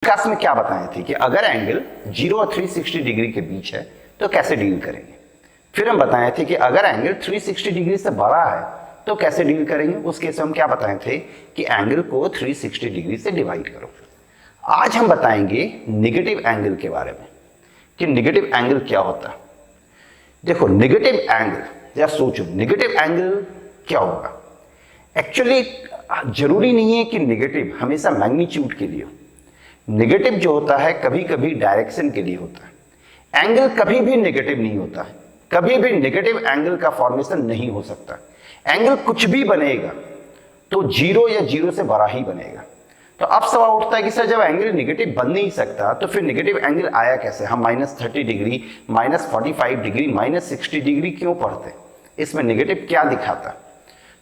Class में क्या बताए थे कि अगर एंगल 0 और 360 डिग्री के बीच है तो कैसे डील करेंगे। फिर हम बताए थे कि अगर एंगल 360 डिग्री से बड़ा है तो कैसे डील करेंगे। उस केस में हम क्या बताए थे कि एंगल को 360 डिग्री से डिवाइड करो। आज हम बताएंगे निगेटिव एंगल के बारे में कि निगेटिव एंगल क्या होता है। देखो निगेटिव एंगल, या सोचो निगेटिव एंगल क्या होगा। एक्चुअली जरूरी नहीं है कि निगेटिव हमेशा मैग्नीट्यूड के लिए हो। नेगेटिव जो होता है कभी कभी डायरेक्शन के लिए होता है। एंगल कभी भी नेगेटिव नहीं होता है, कभी भी नेगेटिव एंगल का फॉर्मेशन नहीं हो सकता। एंगल कुछ भी बनेगा तो 0 या 0 से बड़ा ही बनेगा। तो अब सवाल उठता है कि सर जब एंगल नेगेटिव बन नहीं सकता तो फिर नेगेटिव एंगल आया कैसे। हम -30 डिग्री, -45 डिग्री, -60 डिग्री क्यों पढ़ते, इसमें नेगेटिव क्या दिखाता।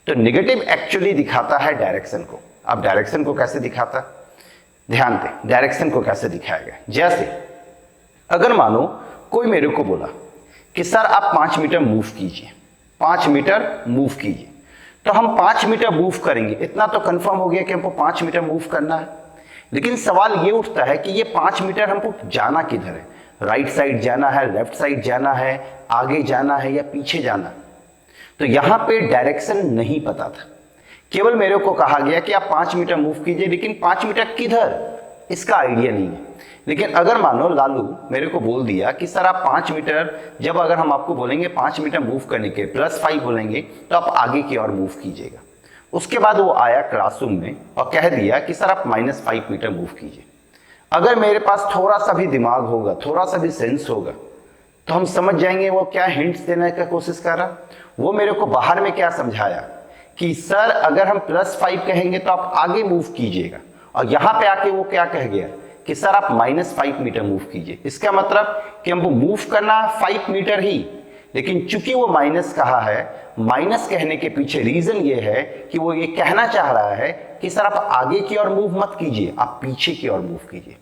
तो नेगेटिव एक्चुअली दिखाता है डायरेक्शन को। अब डायरेक्शन को कैसे दिखाता, ध्यान दें डायरेक्शन को कैसे दिखाया गया। जैसे अगर मानो कोई मेरे को बोला कि सर आप 5 मीटर मूव कीजिए, 5 मीटर मूव कीजिए, तो हम 5 मीटर मूव करेंगे। इतना तो कंफर्म हो गया कि हमको 5 मीटर मूव करना है। लेकिन सवाल ये उठता है कि ये 5 मीटर हमको जाना किधर है। राइट साइड जाना है, लेफ्ट साइड जाना है, आगे जाना है या पीछे जाना है। तो यहां पे डायरेक्शन नहीं पता था, केवल मेरे को कहा गया कि आप 5 मीटर मूव कीजिए, लेकिन 5 मीटर किधर इसका आइडिया नहीं है। लेकिन अगर मानो लालू मेरे को बोल दिया कि सर आप 5 मीटर, जब अगर हम आपको बोलेंगे 5 मीटर मूव करने के +5 बोलेंगे तो आप आगे की ओर मूव कीजिएगा। उसके बाद वो आया क्लासरूम में और कह दिया कि सर आप -5 मीटर मूव कीजिए। अगर मेरे पास थोड़ा सा भी दिमाग होगा, थोड़ा सा भी सेंस होगा, तो हम समझ जाएंगे वो क्या हिंट्स देने का कोशिश कर रहा। वो मेरे को बाहर में क्या समझाया कि सर अगर हम +5 कहेंगे तो आप आगे मूव कीजिएगा, और यहां पे आके वो क्या कह गया कि सर आप -5 मीटर मूव कीजिए। इसका मतलब कि हमको मूव करना 5 मीटर ही, लेकिन चूंकि वो माइनस कहा है, माइनस कहने के पीछे रीजन ये है कि वो ये कहना चाह रहा है कि सर आप आगे की ओर मूव मत कीजिए, आप पीछे की ओर मूव कीजिए।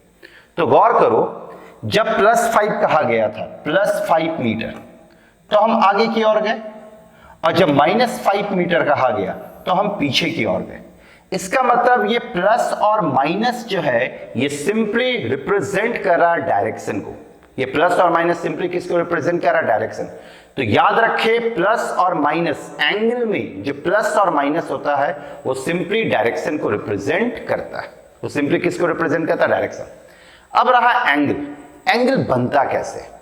तो गौर करो, जब +5 कहा गया था, +5 मीटर, तो हम आगे की ओर गए, और जब -5 मीटर कहा गया तो हम पीछे की ओर गए। इसका मतलब ये प्लस और माइनस जो है ये सिंपली रिप्रेजेंट कर रहा है डायरेक्शन को। ये प्लस और माइनस सिंपली किसको रिप्रेजेंट कर रहा है, डायरेक्शन। तो याद रखे प्लस और माइनस एंगल में जो प्लस और माइनस होता है वो सिंपली डायरेक्शन को रिप्रेजेंट करता है। वो सिंपली किसको रिप्रेजेंट करता है, डायरेक्शन। अब रहा एंगल। एंगल बनता कैसे।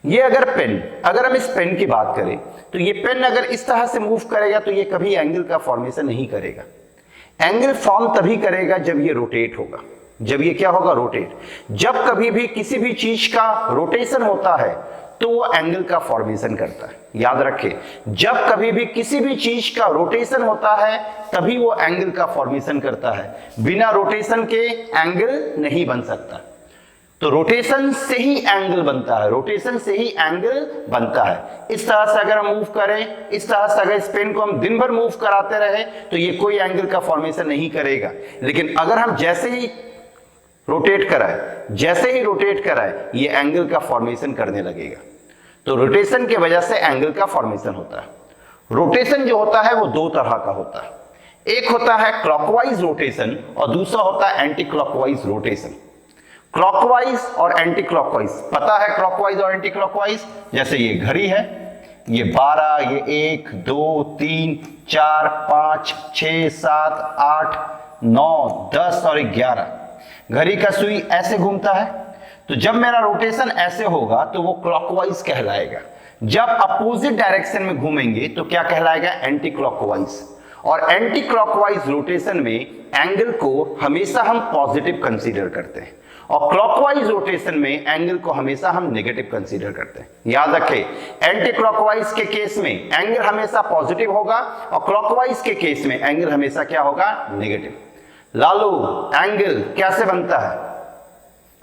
ये अगर हम इस पेन की बात करें तो ये पेन अगर इस तरह से मूव करेगा तो ये कभी एंगल का फॉर्मेशन नहीं करेगा। एंगल फॉर्म तभी करेगा जब ये रोटेट होगा। जब ये क्या होगा, रोटेट। जब कभी भी किसी भी चीज का रोटेशन होता है तो वो एंगल का फॉर्मेशन करता है। याद रखें, जब कभी भी किसी भी चीज का रोटेशन होता है तभी वो एंगल का फॉर्मेशन करता है। बिना रोटेशन के एंगल नहीं बन सकता। तो रोटेशन से ही एंगल बनता है, रोटेशन से ही एंगल बनता है। इस तरह से अगर हम मूव करें, इस तरह से अगर इस पेन को हम दिन भर मूव कराते रहे तो ये कोई एंगल का फॉर्मेशन नहीं करेगा। लेकिन अगर हम जैसे ही रोटेट कराए ये एंगल का फॉर्मेशन करने लगेगा। तो रोटेशन की वजह से एंगल का फॉर्मेशन होता है। रोटेशन जो होता है वो 2 तरह का होता है। एक होता है क्लॉकवाइज रोटेशन और दूसरा होता है एंटी क्लॉकवाइज रोटेशन। क्लॉकवाइज और एंटी क्लॉकवाइज पता है, क्लॉकवाइज और एंटी क्लॉकवाइज। जैसे ये घड़ी है, ये 12, ये 1, 2, 3, 4, 5, 6, 7, 8, 9, 10 और 11। घड़ी का सुई ऐसे घूमता है, तो जब मेरा रोटेशन ऐसे होगा तो वो क्लॉकवाइज कहलाएगा। जब अपोजिट डायरेक्शन में घूमेंगे तो क्या कहलाएगा, एंटी क्लॉकवाइज। और एंटी क्लॉकवाइज रोटेशन में एंगल को हमेशा हम पॉजिटिव कंसीडर करते हैं, और क्लॉकवाइज रोटेशन में एंगल को हमेशा हम नेगेटिव कंसीडर करते हैं। याद रखें, एंटी क्लॉकवाइज के केस में एंगल हमेशा पॉजिटिव होगा और क्लॉकवाइज के केस में एंगल हमेशा क्या होगा, नेगेटिव। लालू एंगल कैसे बनता है,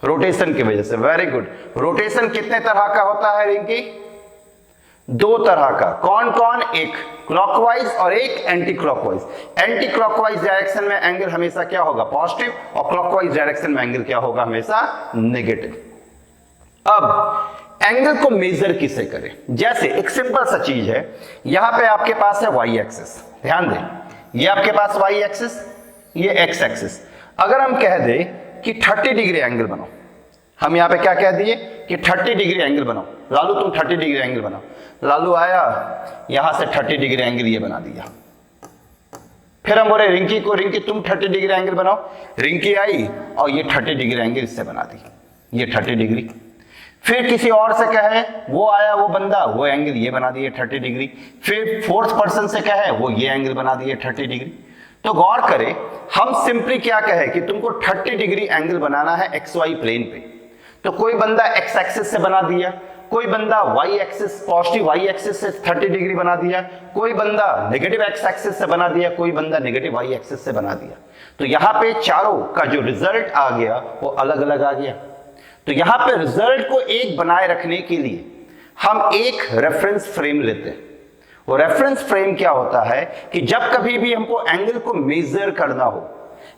रोटेशन की वजह से। Very good. रोटेशन कितने तरह का होता है रिंकी, 2 तरह का। कौन कौन, एक क्लॉकवाइज और एक anti clockwise. Anti clockwise direction में एंगल हमेशा क्या होगा, पॉजिटिव, और क्लॉकवाइज डायरेक्शन में एंगल क्या होगा, हमेशा नेगेटिव। अब एंगल को मेजर किसे करें। जैसे एक सिंपल सा चीज है, यहां पे आपके पास है वाई एक्सिस, ध्यान दें, ये आपके पास वाई एक्सिस, ये एक्स एक्सिस। अगर हम कह दें कि 30 डिग्री एंगल बनाओ। हम यहाँ पे क्या कह दिए कि 30 डिग्री एंगल बनाओ। लालू तुम 30 डिग्री एंगल बनाओ। लालू आया, यहां से 30 डिग्री एंगल ये बना दिया। फिर हम बोले रिंकी को, रिंकी तुम 30 डिग्री एंगल बनाओ। रिंकी आई और ये 30 डिग्री एंगल इससे बना दी, ये 30 डिग्री। फिर किसी और से कहे, वो आया वो बंदा, वो एंगल ये बना दिए 30 डिग्री। फिर फोर्थ पर्सन से कहे, वो ये एंगल बना दिए 30 डिग्री। तो गौर करें, हम सिंपली क्या कहे कि तुमको 30 डिग्री एंगल बनाना है एक्स वाई प्लेन पे। तो कोई बंदा एक्स एक्सिस से बना दिया, कोई बंदा Y axis, positive Y axis से 30 डिग्री बना दिया, कोई बंदा नेगेटिव एक्स एक्सिस से बना दिया, कोई बंदा नेगेटिव वाई एक्सिस से बना दिया। तो यहां पे चारों का जो रिजल्ट आ गया वो अलग अलग आ गया। तो यहां पे रिजल्ट को एक बनाए रखने के लिए हम एक रेफरेंस फ्रेम लेते हैं। वो रेफरेंस फ्रेम क्या होता है कि जब कभी भी हमको एंगल को मेजर करना हो,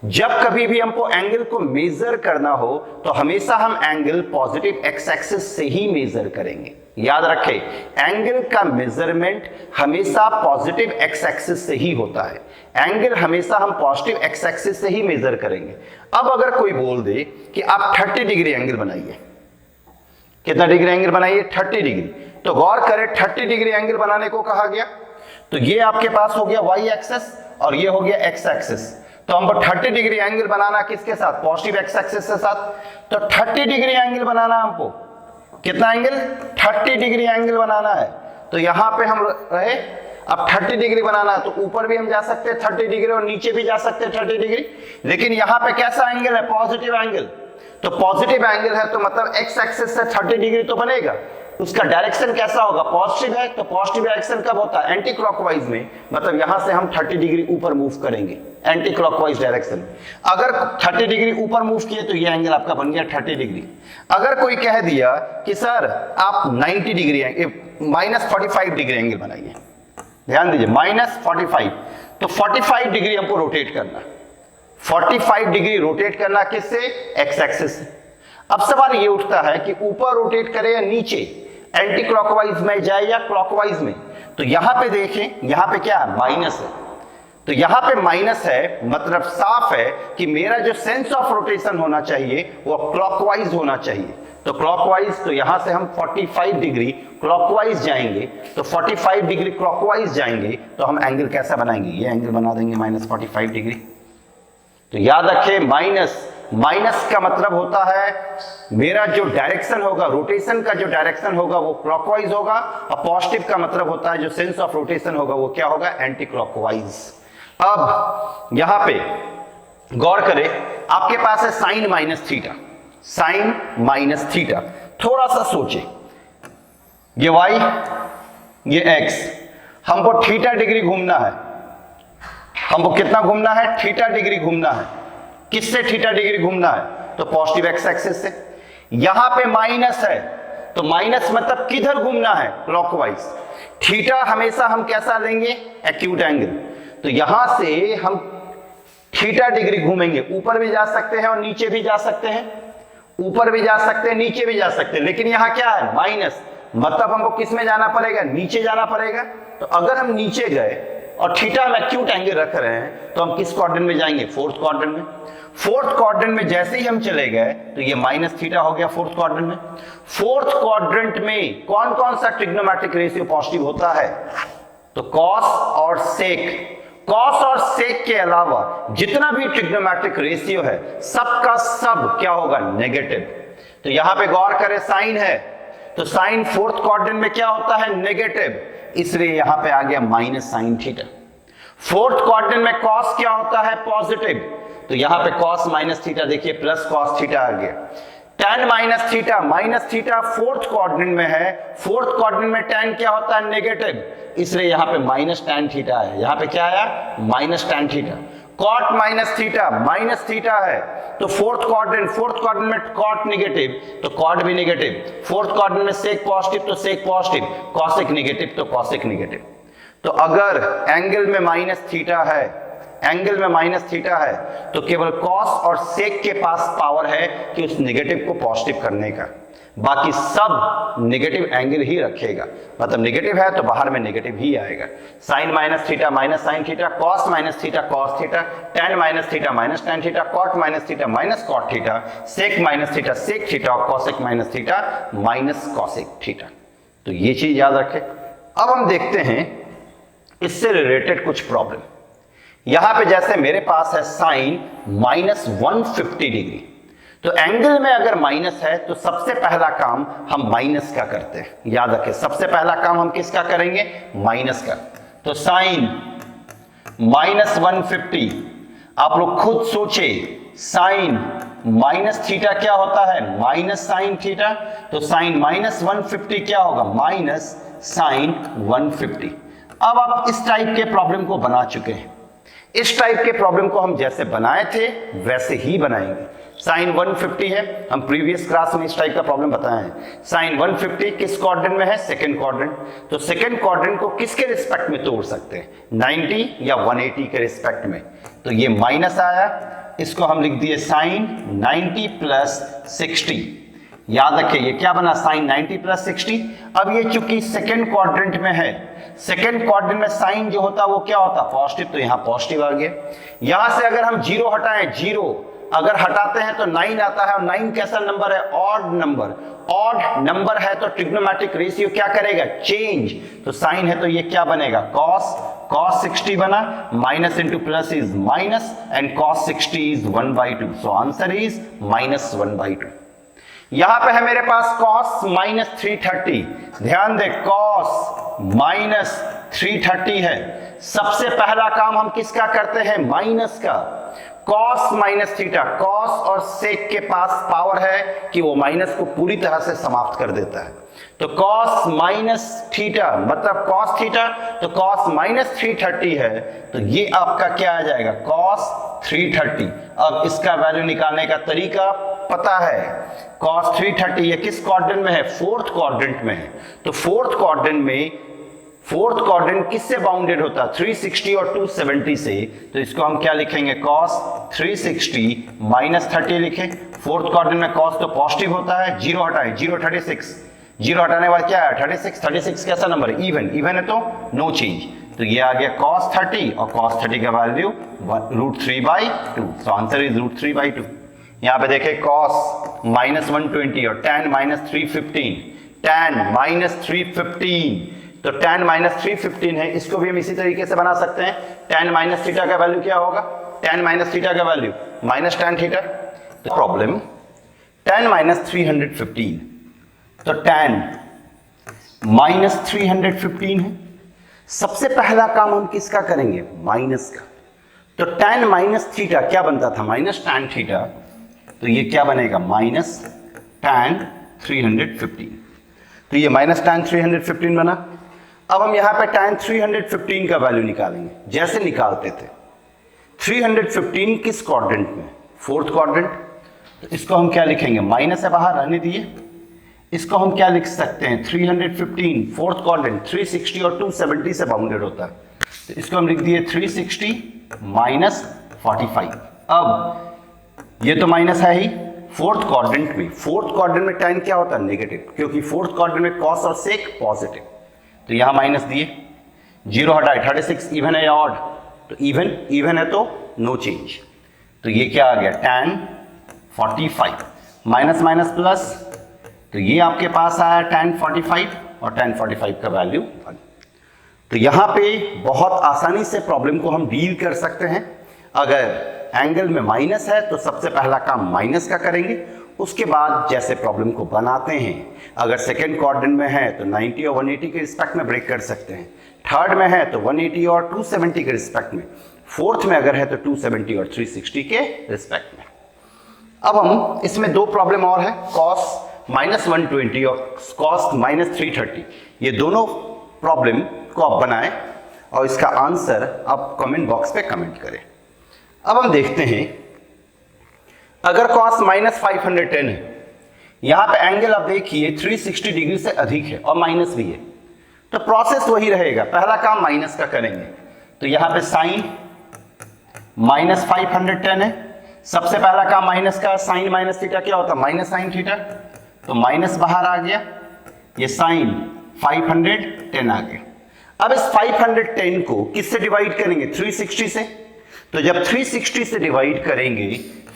जब कभी भी हमको एंगल को मेजर करना हो तो हमेशा हम एंगल पॉजिटिव एक्स एक्सिस से ही मेजर करेंगे। याद रखें, एंगल का मेजरमेंट हमेशा पॉजिटिव एक्स एक्सिस से ही होता है। एंगल हमेशा हम पॉजिटिव एक्स एक्सिस से ही मेजर करेंगे। अब अगर कोई बोल दे कि आप 30 डिग्री एंगल बनाइए, कितना डिग्री एंगल बनाइए? 30 डिग्री। तो गौर करें, 30 डिग्री एंगल बनाने को कहा गया, तो ये आपके पास हो गया वाई एक्सिस और ये हो गया एक्स एक्सिस। तो हमको 30 डिग्री एंगल बनाना किसके साथ? पॉजिटिव एक्स एक्सिस के साथ। तो 30 डिग्री एंगल बनाना हमको, कितना एंगल? 30 डिग्री एंगल बनाना है। तो यहां पे हम रहे, अब 30 डिग्री बनाना है तो ऊपर भी हम जा सकते हैं 30 डिग्री और नीचे भी जा सकते हैं 30 डिग्री। लेकिन यहां पे कैसा एंगल है? Positive angle. तो पॉजिटिव एंगल है तो मतलब एक्स एक्सिस से 30 डिग्री तो बनेगा। उसका डायरेक्शन कैसा होगा? पॉजिटिव है। तो पॉजिटिव डायरेक्शन कब होता है? एंटी क्लॉकवाइज में। मतलब यहां से हम 30 डिग्री ऊपर मूव करेंगे एंटी क्लॉकवाइज डायरेक्शन। अगर 30 डिग्री ऊपर मूव किए तो ये एंगल आपका बन गया 30 डिग्री। अगर कोई कह दिया कि सर आप 90 डिग्री -45 डिग्री एंगल बनाइए, ध्यान दीजिए -45, तो 45 डिग्री हमको रोटेट करना, 45 डिग्री रोटेट करना किससे? एक्स एक्सिस से। अब सवाल ये उठता है कि ऊपर रोटेट करे या नीचे, एंटी क्लॉकवाइज में जाए या क्लॉकवाइज में। तो यहां पे देखें, यहां पे क्या है? माइनस है। तो यहां पे माइनस है, मतलब साफ है कि मेरा जो सेंस ऑफ रोटेशन होना चाहिए वो क्लॉकवाइज होना चाहिए। तो क्लॉकवाइज, तो यहां से हम 45 डिग्री क्लॉकवाइज जाएंगे। तो 45 डिग्री क्लॉकवाइज जाएंगे तो हम एंगल कैसा बनाएंगे? ये एंगल बना देंगे -45 डिग्री। तो याद रखें, माइनस का मतलब होता है मेरा जो डायरेक्शन होगा, रोटेशन का जो डायरेक्शन होगा वो क्लॉकवाइज होगा, और पॉजिटिव का मतलब होता है जो सेंस ऑफ रोटेशन होगा वो क्या होगा? Anti clockwise. अब यहां पे गौर करें, आपके पास है sine minus theta, sine minus theta. थोड़ा सा सोचे, ये वाई, ये एक्स, हमको थीटा डिग्री घूमना है। हमको कितना घूमना है? थीटा डिग्री घूमना है। किससे थीटा डिग्री घूमना है? तो पॉजिटिव एक्स एक्सिस से। यहां पे माइनस है, तो माइनस मतलब किधर घूमना है? क्लॉकवाइज। थीटा हमेशा हम कैसा लेंगे? Acute angle. तो यहां से हम थीटा डिग्री घूमेंगे। ऊपर भी जा सकते हैं और नीचे भी जा सकते हैं, ऊपर भी जा सकते हैं, नीचे भी जा सकते हैं। लेकिन यहां क्या है? माइनस, मतलब हमको किस में जाना पड़ेगा? नीचे जाना पड़ेगा। तो अगर हम नीचे गए और थीटा हम एक्यूट एंगल रख रहे हैं तो हम किस क्वाड्रेंट में जाएंगे? फोर्थ क्वाड्रेंट में। फोर्थ क्वाड्रेंट में जैसे ही हम चले गए तो ये माइनस थीटा हो गया फोर्थ क्वाड्रेंट में। फोर्थ क्वाड्रेंट में कौन कौन सा ट्रिग्नोमेट्रिक रेशियो पॉजिटिव होता है? तो कॉस और सेक। कॉस और सेक के अलावा जितना भी ट्रिग्नोमेट्रिक रेशियो है सबका सब क्या होगा? नेगेटिव। तो यहां पे गौर करें, साइन है तो साइन फोर्थ क्वाड्रेंट में क्या होता है? नेगेटिव, इसलिए यहां पे आ गया minus sine theta. Fourth quadrant में कॉस क्या होता है? पॉजिटिव, तो यहां पे कॉस माइनस थीटा, देखिए प्लस कॉस थीटा आ गया। tan minus theta fourth quadrant में है। फोर्थ क्वाड्रेंट में tan क्या होता है? नेगेटिव, इसलिए यहां पे माइनस tan थीटा है। यहां पे क्या आया? Minus tan theta. Cot minus theta है तो फोर्थ क्वाड्रेंट में कॉट नेगेटिव तो कॉट भी नेगेटिव। फोर्थ क्वाड्रेंट में सेक पॉजिटिव तो सेक पॉजिटिव, कॉसेक नेगेटिव तो कॉसेक नेगेटिव। तो अगर एंगल में माइनस थीटा है, एंगल में माइनस थीटा है तो केवल कॉस और सेक के पास पावर है कि उस नेगेटिव को पॉजिटिव करने का। बाकी सब नेगेटिव एंगल ही रखेगा, मतलब नेगेटिव है तो बाहर में नेगेटिव ही आएगा। Sine minus theta minus sine theta, cos minus theta cos theta, tan minus theta minus tan theta, cot minus theta minus cot theta, sec minus theta sec theta और cosec minus theta minus cosec theta. तो ये चीज याद रखें। अब हम देखते हैं इससे रिलेटेड कुछ प्रॉब्लम। यहां पे जैसे मेरे पास है साइन माइनस 150 डिग्री, तो एंगल में अगर माइनस है तो सबसे पहला काम हम माइनस का करते हैं। याद रखें, सबसे पहला काम हम किसका करेंगे? माइनस का। तो साइन माइनस 150, आप लोग खुद सोचे, साइन माइनस थीटा क्या होता है? Minus sine theta. तो साइन माइनस 150 क्या होगा? Minus sine 150। अब आप इस टाइप के प्रॉब्लम को बना चुके हैं। इस टाइप के प्रॉब्लम को हम जैसे बनाए थे वैसे ही बनाएंगे। साइन 150 है, हम प्रीवियस क्लास में इस टाइप का प्रॉब्लम बताए हैं। साइन 150 किस क्वाड्रेंट में है? Second quadrant. तो सेकंड क्वाड्रेंट को किसके रिस्पेक्ट में तोड़ सकते हैं? 90 या 180 के रिस्पेक्ट में। तो ये माइनस आया, इसको हम लिख दिए साइन 90 प्लस 60। याद रखिए ये क्या बना? Sine 90 plus 60। अब ये चूंकि सेकंड क्वाड्रेंट में है, सेकंड क्वाड्रेंट में साइन जो होता वो क्या होता? पॉजिटिव। तो यहां पॉजिटिव आ गया। यहां से अगर हम जीरो हटाएं, जीरो अगर हटाते हैं तो 9 आता है, और 9 कैसा नंबर है? Odd number. ऑड नंबर है तो ट्रिग्नोमेट्रिक रेशियो क्या करेगा? चेंज। तो साइन है तो ये क्या बनेगा? कॉस। कॉस 60 बना, minus into plus is minus, and cos 60 is 1/2। So answer is minus 1/2। यहां पे है मेरे पास कॉस माइनस 330। ध्यान दे, कॉस माइनस 330 है। सबसे पहला काम हम किसका करते हैं? माइनस का। कॉस माइनस थीटा, कॉस और सेक के पास पावर है कि वो माइनस को पूरी तरह से समाप्त कर देता है। तो कॉस माइनस थीटा मतलब कॉस थीटा, तो कॉस माइनस 330 है, तो ये आपका क्या आ जाएगा? कॉस 330। अब इसका वैल्यू निकालने का तरीका पता है। कॉस 330 ये किस क्वाड्रेंट में है? फोर्थ क्वाड्रेंट में है। तो फोर्थ क्वाड्रेंट में फोर्थ क्वाड्रेंट किससे बाउंडेड होता है? 360 और 270 से। तो इसको हम क्या लिखेंगे? कॉस 360 माइनस 30 लिखें। फोर्थ क्वाड्रेंट में कॉस तो पॉजिटिव होता है, जीरो हटाएं, जीरो 36, जीरो हटाने वाला क्या है? 36। 36 कैसा नंबर है? इवन। इवन है तो नो चेंज। तो ये आ गया cos 30, और cos 30 का वैल्यू √3/2। So answer is √3/2। यहां पे देखें cos माइनस 120 और tan माइनस 315, tan माइनस 315। तो tan माइनस 315 है, इसको भी हम इसी तरीके से बना सकते हैं। tan माइनस थीटा का वैल्यू क्या होगा? tan माइनस थीटा का वैल्यू माइनस tan थीटा। तो प्रॉब्लम tan माइनस 315, तो tan माइनस 315 है। सबसे पहला काम हम किसका करेंगे? माइनस का। तो tan माइनस थीटा क्या बनता था? Minus tan theta. तो ये क्या बनेगा? Minus tan 315। तो ये माइनस tan 315 बना। अब हम यहां पे tan 315 का वैल्यू निकालेंगे, जैसे निकालते थे। 315 किस क्वाड्रेंट में? Fourth quadrant. तो इसको हम क्या लिखेंगे? माइनस है बाहर, रहने दिए। इसको हम क्या लिख सकते हैं? 315 फोर्थ क्वाड्रेंट 360 और 270 से बाउंडेड होता है। तो इसको हम लिख दिए 360 माइनस 45। अब ये तो माइनस है ही फोर्थ क्वाड्रेंट में। फोर्थ क्वाड्रेंट में tan क्या होता है? नेगेटिव, क्योंकि फोर्थ क्वाड्रेंट में cos और sec पॉजिटिव। तो यहां माइनस दिए, जीरो हटाए, 36 इवन है या ऑड? तो इवन। इवन है तो नो चेंज। तो ये क्या आ गया? tan 45 माइनस माइनस प्लस, तो ये आपके पास आया tan 45, और tan 45 का वैल्यू 1। तो यहां पे बहुत आसानी से प्रॉब्लम को हम डील कर सकते हैं। अगर एंगल में माइनस है तो सबसे पहला काम माइनस का करेंगे, उसके बाद जैसे प्रॉब्लम को बनाते हैं। अगर सेकंड क्वाड्रेंट में है तो 90 और 180 के रिस्पेक्ट में ब्रेक कर सकते हैं। थर्ड में है तो 180 और 270 के रिस्पेक्ट में। फोर्थ में अगर है तो 270 और 360 के रिस्पेक्ट में। अब हम इसमें दो प्रॉब्लम और है, cos माइनस 120 और cos माइनस 330। ये दोनों प्रॉब्लम को आप बनाएं और इसका आंसर आप कमेंट बॉक्स पे कमेंट करें। अब हम देखते हैं, अगर cos माइनस 510 है, यहां पे एंगल आप देखिए 360 डिग्री से अधिक है और माइनस भी है, तो प्रोसेस वही रहेगा। पहला काम माइनस का करेंगे। तो यहां पे साइन माइनस 510 है, सबसे पहला काम माइनस का। साइन माइनस थीटा क्या होता है? Minus sine theta. तो माइनस बाहर आ गया, ये साइन 510 आ गया। अब इस 510 को किससे डिवाइड करेंगे? 360 से। तो जब 360 से डिवाइड करेंगे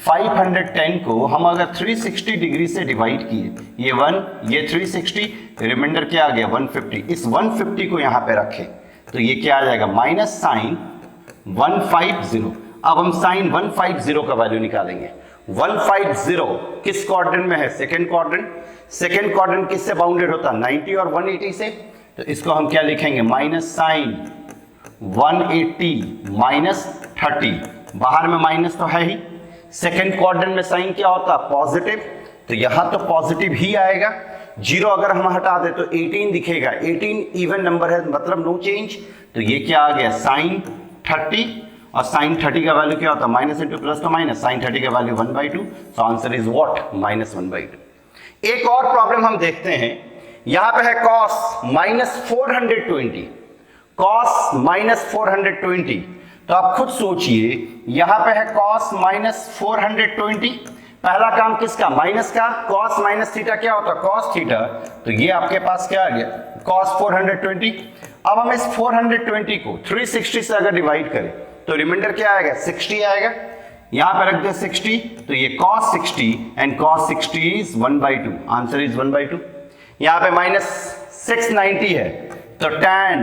510 को, हम अगर 360 डिग्री से डिवाइड किए, ये 1, ये 360, रिमाइंडर क्या आ गया? 150। इस 150 को यहां पे रखें तो ये क्या आ जाएगा? Minus sine 150। अब हम साइन 150 का वैल्यू निकालेंगे। 150 किस क्वाड्रेंट में है? Second quadrant. सेकेंड क्वाड्रेंट किससे बाउंडेड होता है? 90 और 180 से। तो इसको हम क्या लिखेंगे? Minus sine 180 minus 30। बाहर में माइनस तो है ही। सेकेंड क्वाड्रेंट में साइन क्या होता है? पॉजिटिव। तो यहां तो पॉजिटिव ही आएगा। 0 अगर हम हटा दे तो 18 दिखेगा। 18 इवन नंबर है, मतलब नो चेंज। तो ये क्या आ गया? साइन 30। और साइन 30 का वैल्यू क्या होता है? माइनस इंटू प्लस तो माइनस। साइन 30 का value 1/2। So answer is what? Minus 1/2। एक और प्रॉब्लम हम देखते हैं। यहां पे है कॉस माइनस 420। Cos minus 420। तो आप खुद सोचिए, यहां पे है कॉस माइनस 420। पहला काम किसका? माइनस का। कॉस माइनस थीटा क्या होता है? Cos theta. तो ये आपके पास क्या आ गया? कॉस 420। अब हम इस 420 को 360 से अगर डिवाइड करें तो रिमाइंडर क्या आएगा? 60 आएगा। यहां पर रख दे 60, तो ये cos 60 and cos 60 is 1/2। Answer is 1/2। यहां पे माइनस 690 है, तो tan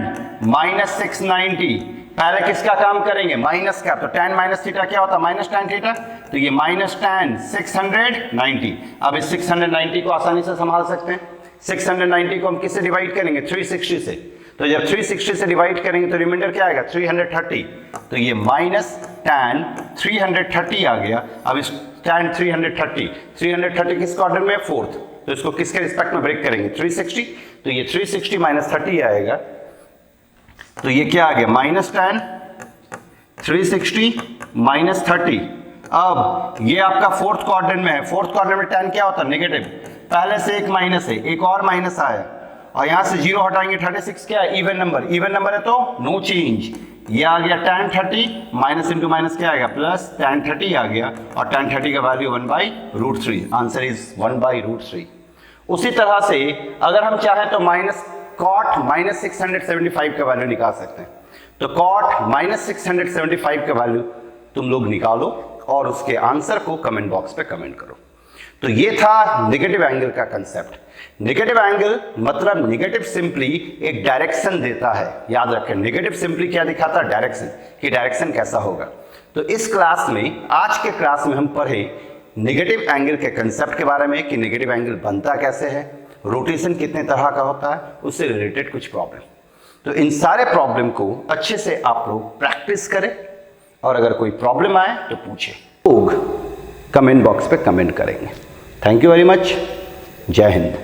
माइनस 690। पहले किसका काम करेंगे? माइनस का। तो tan माइनस थीटा क्या होता है? Minus tan theta. तो ये माइनस tan 690। अब इस 690 को आसानी से संभाल सकते हैं। 690 को हम किससे डिवाइड करेंगे? 360 से। तो जब 360 से डिवाइड करेंगे तो रिमाइंडर क्या आएगा? 330। तो ये माइनस tan 330 आ गया। अब इस tan 330 किस क्वाड्रेंट में? फोर्थ। तो इसको किसके रिस्पेक्ट में ब्रेक करेंगे? 360। तो ये 360 माइनस 30 आएगा। तो ये क्या आ गया? Minus tan 360 minus 30। अब ये आपका फोर्थ क्वाड्रेंट में है। फोर्थ क्वाड्रेंट में tan क्या होता है? नेगेटिव। पहले से एक माइनस है, एक और माइनस आया, और यहां से 0 हटाएंगे। 36 क्या है? Even number. इवन नंबर है तो नो चेंज। ये आ गया tan 30, माइनस इंटू माइनस क्या आएगा? प्लस tan 30 आ गया, और tan 30 का वैल्यू 1/√3। Answer is 1/√3। उसी तरह से अगर हम चाहें तो माइनस cot माइनस 675 का वैल्यू निकाल सकते हैं। तो cot माइनस 675 का वैल्यू तुम लोग निकालो और उसके आंसर को कमेंट बॉक्स पे कमेंट करो। तो ये था नेगेटिव एंगल का कंसेप्ट। नेगेटिव एंगल मतलब नेगेटिव सिंपली एक डायरेक्शन देता है। याद रखें, नेगेटिव सिंपली क्या दिखाता है? डायरेक्शन, कि डायरेक्शन कैसा होगा। तो इस क्लास में, आज के क्लास में हम पढ़े नेगेटिव एंगल के कंसेप्ट के बारे में, कि नेगेटिव एंगल बनता कैसे है, रोटेशन कितने तरह का होता है, उससे रिलेटेड कुछ प्रॉब्लम। तो इन सारे प्रॉब्लम को अच्छे से आप लोग प्रैक्टिस करें, और अगर कोई प्रॉब्लम आए तो पूछें। लोग कमेंट बॉक्स पे कमेंट करेंगे। Thank you very much. जय हिंद।